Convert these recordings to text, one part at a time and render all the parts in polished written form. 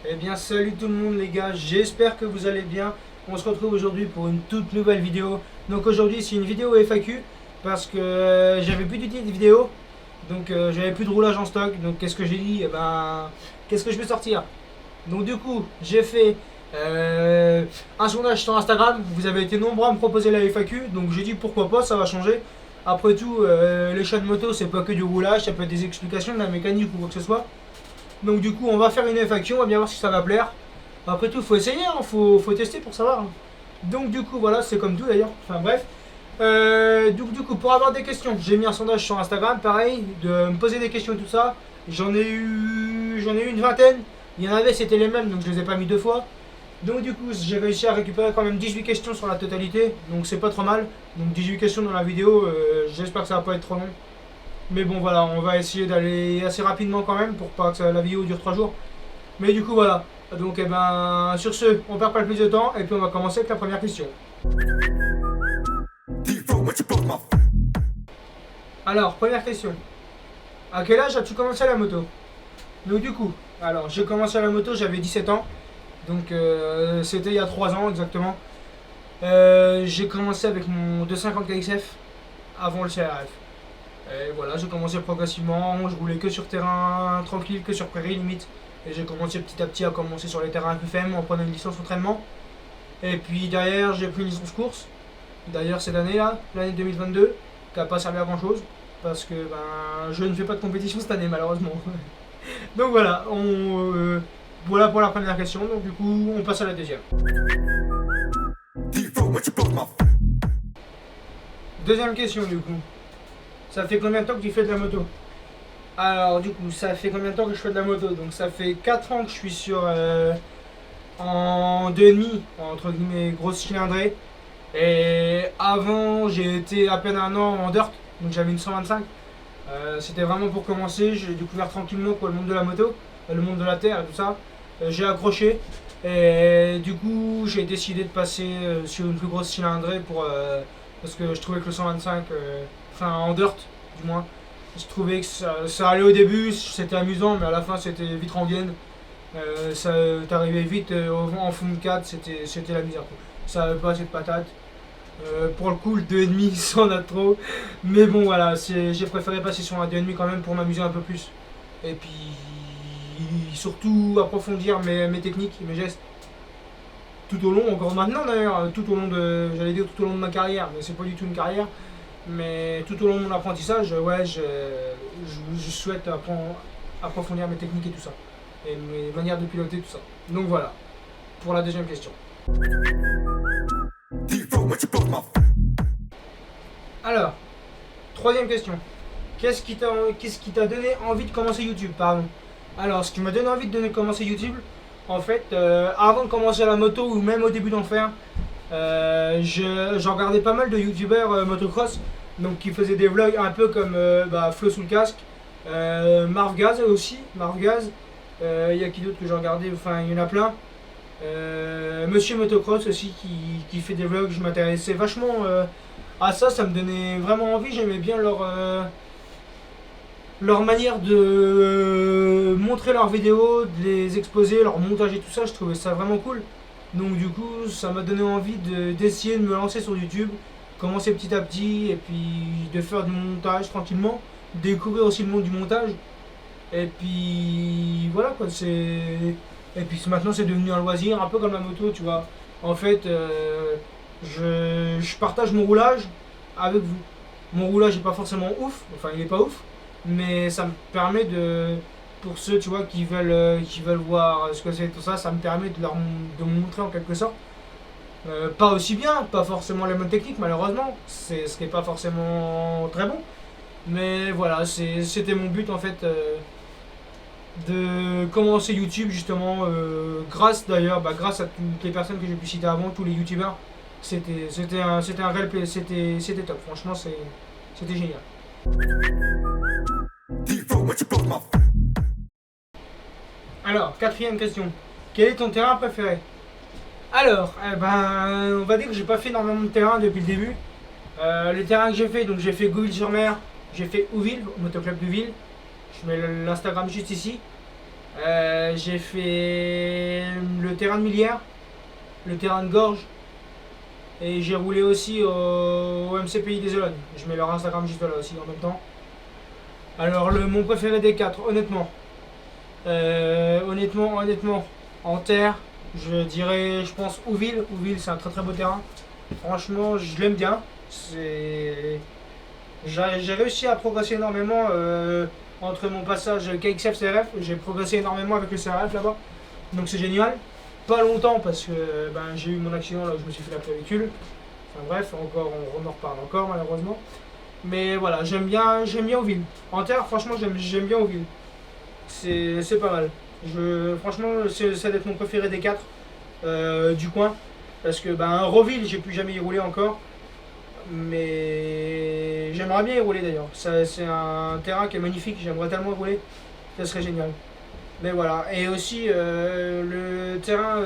Eh bien salut tout le monde les gars, j'espère que vous allez bien. On se retrouve aujourd'hui pour une toute nouvelle vidéo. Donc aujourd'hui c'est une vidéo FAQ parce que j'avais plus d'idées de vidéo. Donc j'avais plus de roulage en stock. Donc qu'est-ce que j'ai dit? Qu'est-ce que je vais sortir? Donc du coup j'ai fait un sondage sur Instagram. Vous avez été nombreux à me proposer la FAQ. Donc j'ai dit pourquoi pas, ça va changer. Après tout, les chaînes moto c'est pas que du roulage, ça peut être des explications de la mécanique ou quoi que ce soit. Donc du coup on va faire une FAQ, on va bien voir si ça va plaire. Après tout faut essayer, hein, faut tester pour savoir. Hein. Donc du coup voilà, c'est comme tout d'ailleurs. Enfin bref. Du coup pour avoir des questions, j'ai mis un sondage sur Instagram, pareil, de me poser des questions et tout ça. J'en ai eu une vingtaine. Il y en avait c'était les mêmes donc je les ai pas mis deux fois. Donc du coup j'ai réussi à récupérer quand même 18 questions sur la totalité. Donc c'est pas trop mal. Donc 18 questions dans la vidéo, j'espère que ça va pas être trop long. Mais bon voilà, on va essayer d'aller assez rapidement quand même pour pas que la vidéo dure 3 jours. Mais du coup voilà. Donc sur ce, on perd pas le plus de temps et puis on va commencer avec la première question. Alors, première question. À quel âge as-tu commencé la moto? Donc du coup, alors j'ai commencé la moto, j'avais 17 ans. Donc c'était il y a 3 ans exactement. J'ai commencé avec mon 250 KXF avant le CRF. Et voilà, j'ai commencé progressivement, je roulais que sur terrain tranquille, que sur prairie limite. Et j'ai commencé petit à petit à commencer sur les terrains FFM en prenant une licence entraînement. Et puis derrière, j'ai pris une licence course. D'ailleurs, cette année-là, l'année 2022, qui n'a pas servi à grand chose. Parce que je ne fais pas de compétition cette année, malheureusement. Donc voilà pour la première question. Donc du coup, on passe à la deuxième. Deuxième question, du coup. Ça fait combien de temps que tu fais de la moto? Alors, du coup, ça fait combien de temps que je fais de la moto? Donc, ça fait 4 ans que je suis en 2,5, entre guillemets, grosse cylindrée. Et avant, j'ai été à peine un an en dirt, donc j'avais une 125. C'était vraiment pour commencer. J'ai découvert tranquillement quoi, le monde de la moto, le monde de la terre et tout ça. J'ai accroché. Et du coup, j'ai décidé de passer sur une plus grosse cylindrée parce que je trouvais que le 125, enfin en dirt du moins, je trouvais que ça allait au début, c'était amusant, mais à la fin c'était vite rengaine. Ça t'arrivais vite en fond de 4, c'était la misère. Quoi. Ça avait pas assez de patates. Pour le coup, le 2,5 c'en a trop. Mais bon, voilà, j'ai préféré passer sur un 2,5 quand même pour m'amuser un peu plus. Et puis surtout approfondir mes techniques, mes gestes. Tout au long, encore maintenant d'ailleurs, j'allais dire tout au long de ma carrière, mais c'est pas du tout une carrière. Mais tout au long de mon apprentissage, ouais, je souhaite approfondir mes techniques et tout ça. Et mes manières de piloter, tout ça. Donc voilà, pour la deuxième question. Alors, troisième question. Qu'est-ce qui t'a donné envie de commencer YouTube, pardon? Alors, ce qui m'a donné envie de commencer YouTube, en fait, avant de commencer la moto ou même au début d'en faire, j'en regardais pas mal de youtubeurs motocross, donc qui faisaient des vlogs un peu comme Flo sous le casque, Marv Gaz aussi, Marv Gaz. Il y a qui d'autre que j'ai regardé, enfin il y en a plein. Monsieur Motocross aussi qui fait des vlogs, je m'intéressais vachement à ça, ça me donnait vraiment envie, j'aimais bien leur manière de montrer leurs vidéos, de les exposer, leur montage et tout ça, je trouvais ça vraiment cool. Donc du coup, ça m'a donné envie d'essayer de me lancer sur YouTube, commencer petit à petit et puis de faire du montage tranquillement, découvrir aussi le monde du montage. Et puis voilà quoi, et puis maintenant c'est devenu un loisir, un peu comme la moto, tu vois. En fait, je partage mon roulage avec vous. Mon roulage n'est pas forcément ouf, enfin il est pas ouf, mais ça me permet pour ceux tu vois qui veulent voir ce que c'est tout ça, ça me permet de montrer en quelque sorte. Pas aussi bien, pas forcément les bonnes techniques malheureusement, ce qui n'est pas forcément très bon. Mais voilà, c'était mon but en fait de commencer YouTube justement grâce d'ailleurs, grâce à toutes les personnes que j'ai pu citer avant, tous les youtubeurs. C'était un réel plaisir, c'était top, franchement c'était génial. Alors, quatrième question. Quel est ton terrain préféré? Alors, on va dire que j'ai pas fait énormément de terrain depuis le début. Les terrains que j'ai fait, donc j'ai fait Gouville-sur-Mer, j'ai fait Ouville, motoclub de ville. Je mets l'Instagram juste ici. J'ai fait le terrain de Millière, le terrain de Gorge, et j'ai roulé aussi au MC Pays des Olonnes. Je mets leur Instagram juste là aussi en même temps. Alors mon préféré des quatre, honnêtement. Honnêtement, en terre, je dirais, je pense Ouville. Ouville, c'est un très très beau terrain. Franchement, je l'aime bien. J'ai réussi à progresser énormément entre mon passage KXF CRF. J'ai progressé énormément avec le CRF là-bas. Donc c'est génial. Pas longtemps parce que j'ai eu mon accident là où je me suis fait la clavicule. Enfin bref, encore, on en reparle encore malheureusement. Mais voilà, j'aime bien Ouville. En terre, franchement, j'aime bien Ouville. C'est pas mal. Franchement, ça va être mon préféré des quatre du coin. Parce que Roville, j'ai plus jamais y rouler encore. Mais j'aimerais bien y rouler d'ailleurs. C'est un terrain qui est magnifique, j'aimerais tellement y rouler. Ça serait génial. Mais voilà. Et aussi le terrain,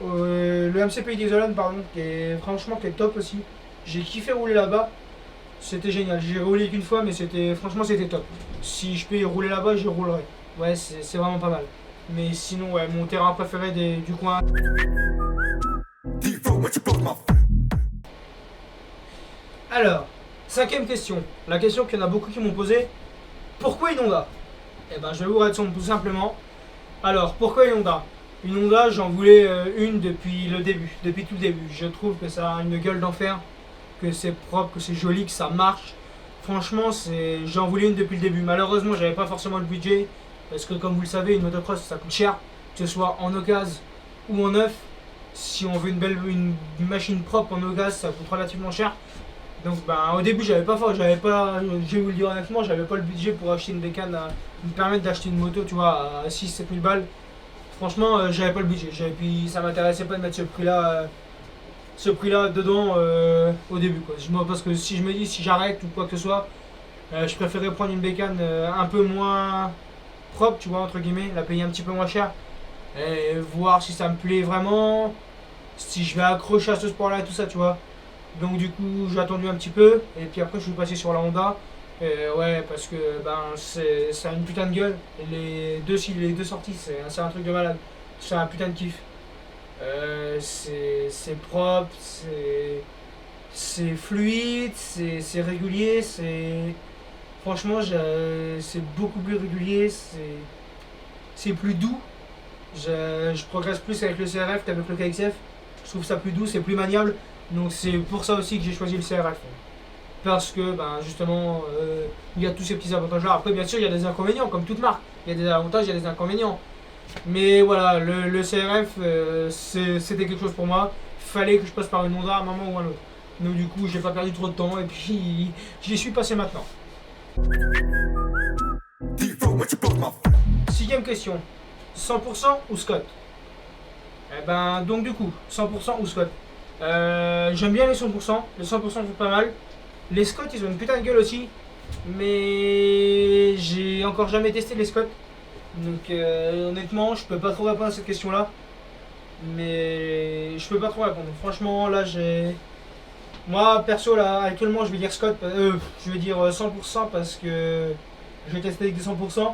le MC Pays des Olonnes, pardon, franchement qui est top aussi. J'ai kiffé rouler là-bas. C'était génial. J'ai roulé qu'une fois, mais franchement c'était top. Si je peux y rouler là-bas, je roulerai. Ouais, c'est vraiment pas mal. Mais sinon, ouais, mon terrain préféré du coin. Alors, cinquième question. La question qu'il y en a beaucoup qui m'ont posée. Pourquoi une Honda? Eh ben, je vais vous répondre tout simplement. Alors, pourquoi une Honda? Une Honda, j'en voulais une depuis le début, depuis tout le début. Je trouve que ça a une gueule d'enfer, que c'est propre, que c'est joli, que ça marche. Franchement, j'en voulais une depuis le début. Malheureusement, j'avais pas forcément le budget, parce que comme vous le savez, une motocross, ça coûte cher, que ce soit en occasion ou en neuf. Si on veut une machine propre en occasion, ça coûte relativement cher. Donc au début je vais vous le dire honnêtement, j'avais pas le budget pour acheter une bécane à me permettre d'acheter une moto, tu vois, à 6-7 000 balles. Franchement, j'avais pas le budget. Puis ça m'intéressait pas de mettre ce prix-là dedans au début, quoi. Parce que si je me dis si j'arrête ou quoi que ce soit, je préférais prendre une bécane un peu moins propre, tu vois, entre guillemets, la payer un petit peu moins cher et voir si ça me plaît vraiment, si je vais accrocher à ce sport-là et tout ça, tu vois. Donc du coup j'ai attendu un petit peu et puis après je suis passé sur la Honda. Ouais, parce que ça a une putain de gueule. Les deux sorties, c'est un truc de malade. C'est un putain de kiff. C'est propre, c'est fluide, c'est régulier, franchement c'est beaucoup plus régulier, c'est plus doux. Je progresse plus avec le CRF qu'avec le KXF. Je trouve ça plus doux, c'est plus maniable. Donc c'est pour ça aussi que j'ai choisi le CRF. Parce que justement, il y a tous ces petits avantages là. Après bien sûr il y a des inconvénients, comme toute marque. Il y a des avantages, il y a des inconvénients. Mais voilà, le CRF, c'était quelque chose pour moi. Il fallait que je passe par une Honda à un moment ou à un autre. Donc du coup j'ai pas perdu trop de temps et puis j'y suis passé maintenant. Sixième question. 100% ou Scott? Donc du coup, 100% ou Scott? J'aime bien les 100%, les 100% sont pas mal. Les Scott ils ont une putain de gueule aussi, mais j'ai encore jamais testé les Scott. Donc honnêtement, je peux pas trop répondre à cette question là. Mais je peux pas trop répondre. Franchement, là moi perso, là actuellement, je vais dire Scott, je vais dire 100% parce que je vais tester avec des 100%.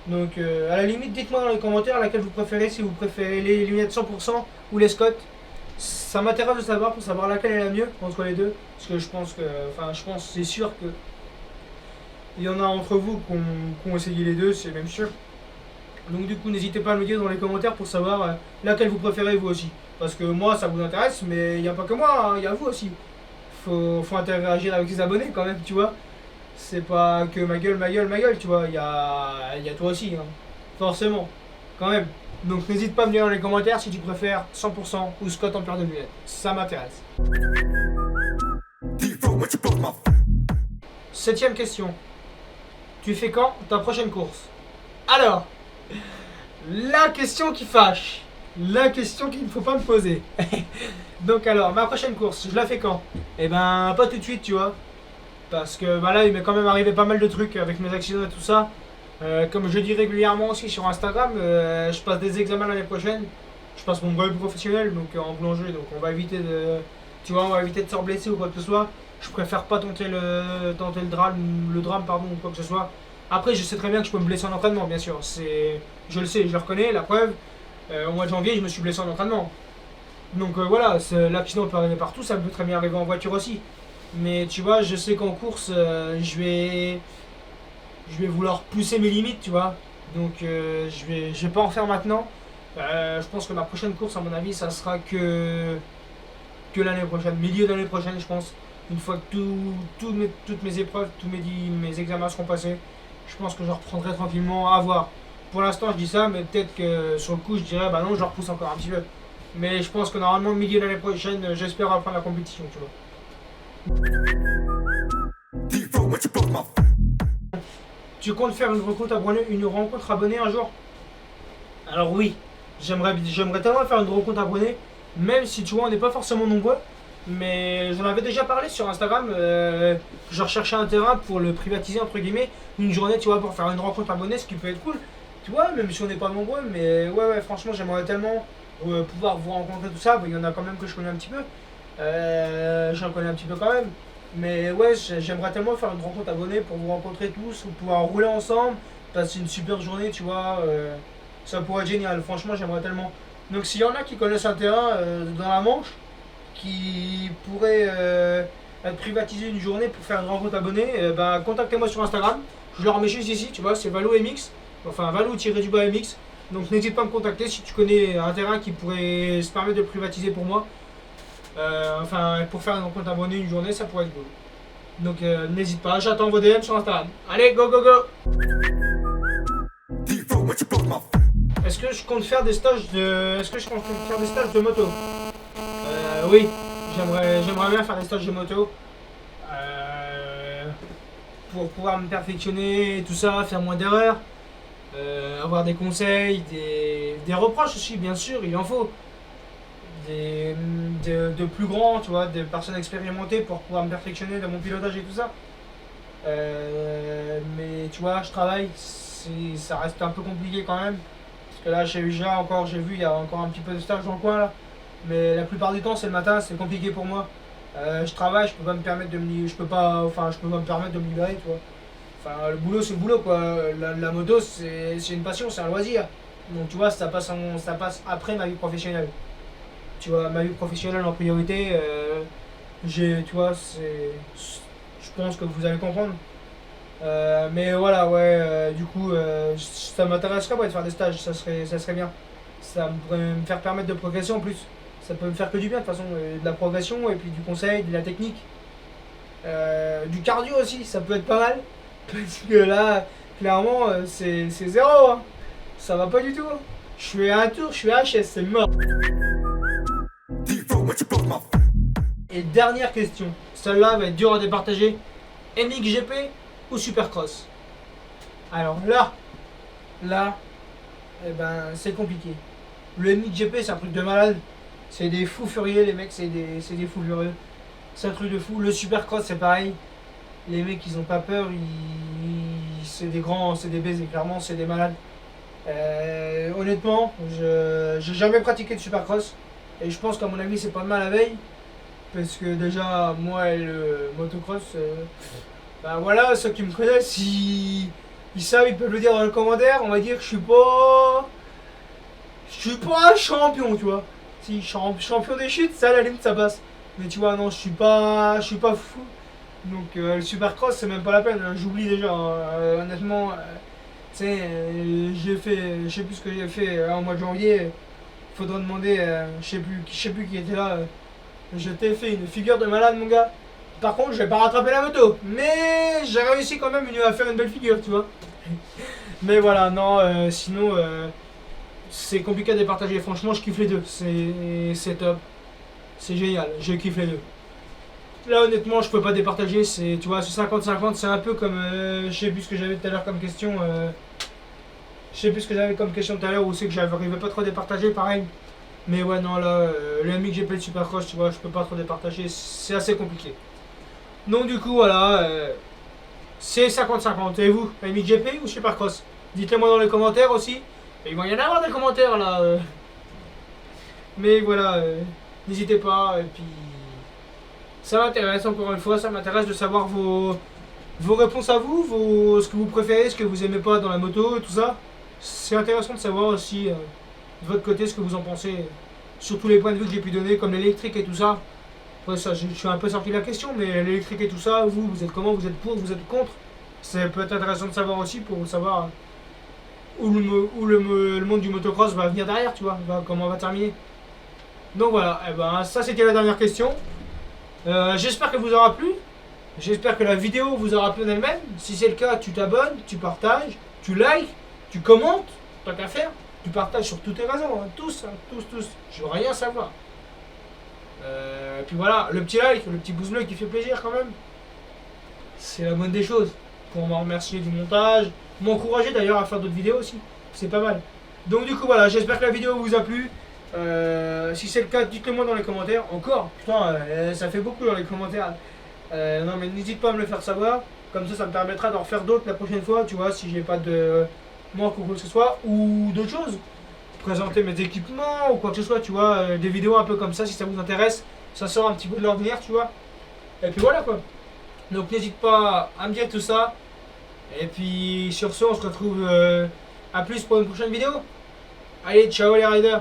Donc à la limite, dites-moi dans les commentaires laquelle vous préférez, si vous préférez les lunettes 100% ou les Scott. Ça m'intéresse de savoir pour savoir laquelle est la mieux entre les deux. Parce que je pense c'est sûr que il y en a entre vous qui ont essayé les deux, c'est même sûr. Donc du coup n'hésitez pas à me dire dans les commentaires pour savoir laquelle vous préférez vous aussi. Parce que moi ça vous intéresse, mais il n'y a pas que moi, hein, il y a vous aussi. Faut interagir avec les abonnés quand même, tu vois. C'est pas que ma gueule, tu vois, il y a toi aussi, hein. Forcément, quand même. Donc n'hésite pas à me dire dans les commentaires si tu préfères 100% ou Scott en paire de lunettes. Ça m'intéresse. Septième question. Tu fais quand ta prochaine course? Alors, la question qui fâche. La question qu'il ne faut pas me poser. Donc alors, ma prochaine course, je la fais quand? Pas tout de suite, tu vois. Parce que là, il m'est quand même arrivé pas mal de trucs avec mes accidents et tout ça. Comme je dis régulièrement aussi sur Instagram, je passe des examens l'année prochaine. Je passe mon brevet professionnel donc en boulangerie, donc on va éviter de se blesser ou quoi que ce soit. Je préfère pas tenter le drame pardon ou quoi que ce soit. Après, je sais très bien que je peux me blesser en entraînement, bien sûr. Je le sais, je le reconnais, la preuve. Au mois de janvier, je me suis blessé en entraînement. Donc voilà, l'accident peut arriver partout, ça peut très bien arriver en voiture aussi. Mais tu vois, je sais qu'en course, je vais vouloir pousser mes limites, tu vois. Donc je vais pas en faire maintenant. Je pense que ma prochaine course, à mon avis, ça sera que l'année prochaine, milieu d'année prochaine, je pense. Une fois que toutes mes épreuves, mes examens seront passés, je pense que je reprendrai tranquillement à voir. Pour l'instant, je dis ça, mais peut-être que sur le coup, je dirais, bah non, je repousse encore un petit peu. Mais je pense que normalement, milieu d'année prochaine, j'espère reprendre la compétition, tu vois. Tu comptes faire une rencontre abonnée un jour? Alors oui, j'aimerais tellement faire une rencontre abonnée, même si tu vois, on n'est pas forcément nombreux. Mais j'en avais déjà parlé sur Instagram. Je recherchais un terrain pour le privatiser, entre guillemets, une journée, tu vois, pour faire une rencontre abonnée, ce qui peut être cool. Tu vois, même si on n'est pas nombreux, mais ouais, franchement, j'aimerais tellement pouvoir vous rencontrer tout ça. Bon, il y en a quand même que je connais un petit peu. J'en connais un petit peu quand même. Mais ouais, j'aimerais tellement faire une rencontre abonnée pour vous rencontrer tous, pour pouvoir rouler ensemble, passer une super journée, tu vois. Ça pourrait être génial, franchement, j'aimerais tellement. Donc s'il y en a qui connaissent un terrain dans la Manche, qui pourrait être privatisé une journée pour faire une rencontre abonnée, bah, contactez-moi sur Instagram. Je leur mets juste ici, tu vois, c'est ValoMX, enfin Valo-MX. Donc n'hésite pas à me contacter si tu connais un terrain qui pourrait se permettre de le privatiser pour moi. Enfin, pour faire une rencontre abonnée une journée, ça pourrait être cool. Donc n'hésite pas, j'attends vos DM sur Instagram. Allez, go go go! Est-ce que je compte faire des stages de moto? Oui, j'aimerais bien faire des stages de moto. Pour pouvoir me perfectionner et tout ça, faire moins d'erreurs. Avoir des conseils, des reproches aussi, bien sûr, il en faut. De plus grands, tu vois, des personnes expérimentées pour pouvoir me perfectionner dans mon pilotage et tout ça. Mais tu vois, je travaille, ça reste un peu compliqué quand même. Parce que là, j'ai vu, il y a encore un petit peu de stage dans le coin là. Mais la plupart du temps, c'est le matin, c'est compliqué pour moi. Je travaille, je peux pas me permettre de me, je peux pas me permettre de me libérer, tu vois. Enfin, le boulot, c'est le boulot, quoi. La moto, c'est une passion, c'est un loisir. Donc, tu vois, ça passe après ma vie professionnelle. Tu vois, ma vie professionnelle en priorité, tu vois, je pense que vous allez comprendre. Mais voilà, ouais, du coup, ça m'intéresserait de faire des stages, ça serait bien. Ça pourrait me faire permettre de progresser en plus. Ça peut me faire que du bien de toute façon, de la progression et puis du conseil, de la technique. Du cardio aussi, ça peut être pas mal. Parce que là, clairement, c'est zéro. Hein. Ça va pas du tout. Je fais un tour, je suis HS, c'est mort. Et dernière question, celle-là va être dure à départager. MXGP ou Supercross? Alors là, eh ben, c'est compliqué. Le MXGP, c'est un truc de malade. C'est des fous furieux, les mecs, c'est des fous furieux. C'est un truc de fou. Le Supercross, c'est pareil. Les mecs, ils ont pas peur. C'est des grands, c'est des baisers, clairement, c'est des malades. Honnêtement, j'ai jamais pratiqué de Supercross. Et je pense qu'à mon avis, c'est pas mal la veille. Parce que déjà, moi et le motocross, bah voilà, ceux qui me connaissent, ils savent, ils peuvent le dire dans le commentaire. On va dire que je suis pas un champion, tu vois. Si champion des chutes, ça à la limite ça passe. Mais tu vois, non, je suis pas fou. Donc le Supercross, c'est même pas la peine. Hein. J'oublie déjà. Hein. Honnêtement, tu sais, je sais plus ce que j'ai fait en mois de janvier. Faudra demander, je sais plus qui était là. Je t'ai fait une figure de malade, mon gars. Par contre, je vais pas rattraper la moto. Mais j'ai réussi quand même à faire une belle figure, tu vois. Mais voilà, non, sinon, c'est compliqué à départager. Franchement, je kiffe les deux. C'est top. C'est génial. Je kiffe les deux. Là, honnêtement, je peux pas départager. Tu vois, ce 50-50, c'est un peu comme. Je sais plus ce que j'avais tout à l'heure comme question. Je sais plus ce que j'avais comme question tout à l'heure, ou c'est que j'arrivais pas trop à départager, pareil. Mais ouais, non, là, le MXGP de Supercross, tu vois, je peux pas trop départager, c'est assez compliqué. Donc, du coup, voilà, c'est 50-50. Et vous, MXGP ou Supercross? Dites-le moi dans les commentaires aussi. Et il va y en avoir des commentaires là. Mais voilà, n'hésitez pas. Et puis, ça m'intéresse encore une fois, ça m'intéresse de savoir vos réponses à vous, ce que vous préférez, ce que vous aimez pas dans la moto et tout ça. C'est intéressant de savoir aussi de votre côté ce que vous en pensez sur tous les points de vue que j'ai pu donner, comme l'électrique et tout ça. Après ça, je suis un peu sorti de la question, mais l'électrique et tout ça, vous êtes comment? Vous êtes pour, vous êtes contre? C'est peut-être intéressant de savoir aussi pour savoir où le monde du motocross va venir derrière, tu vois, comment on va terminer. Donc voilà, et ben, ça c'était la dernière question. J'espère qu'elle vous aura plu. J'espère que la vidéo vous aura plu en elle-même. Si c'est le cas, tu t'abonnes, tu partages, tu likes, tu commentes, pas qu'à faire. Tu partages sur tous tes réseaux, hein, tous, hein, tous. Je veux rien savoir. Et puis voilà, le petit like, le petit pouce bleu qui fait plaisir quand même. C'est la bonne des choses. Pour m'en remercier du montage, m'encourager d'ailleurs à faire d'autres vidéos aussi. C'est pas mal. Donc du coup voilà, j'espère que la vidéo vous a plu. Si c'est le cas, dites-le moi dans les commentaires. Encore, putain, ça fait beaucoup dans les commentaires. Non mais n'hésite pas à me le faire savoir. Comme ça me permettra d'en refaire d'autres la prochaine fois, tu vois, si j'ai pas de manque ou quoi que ce soit. Ou d'autres choses. Présenter mes équipements ou quoi que ce soit, tu vois. Des vidéos un peu comme ça si ça vous intéresse. Ça sort un petit peu de l'ordinaire, tu vois. Et puis voilà quoi. Donc n'hésite pas à me dire tout ça. Et puis sur ce, on se retrouve à plus pour une prochaine vidéo. Allez, ciao les riders.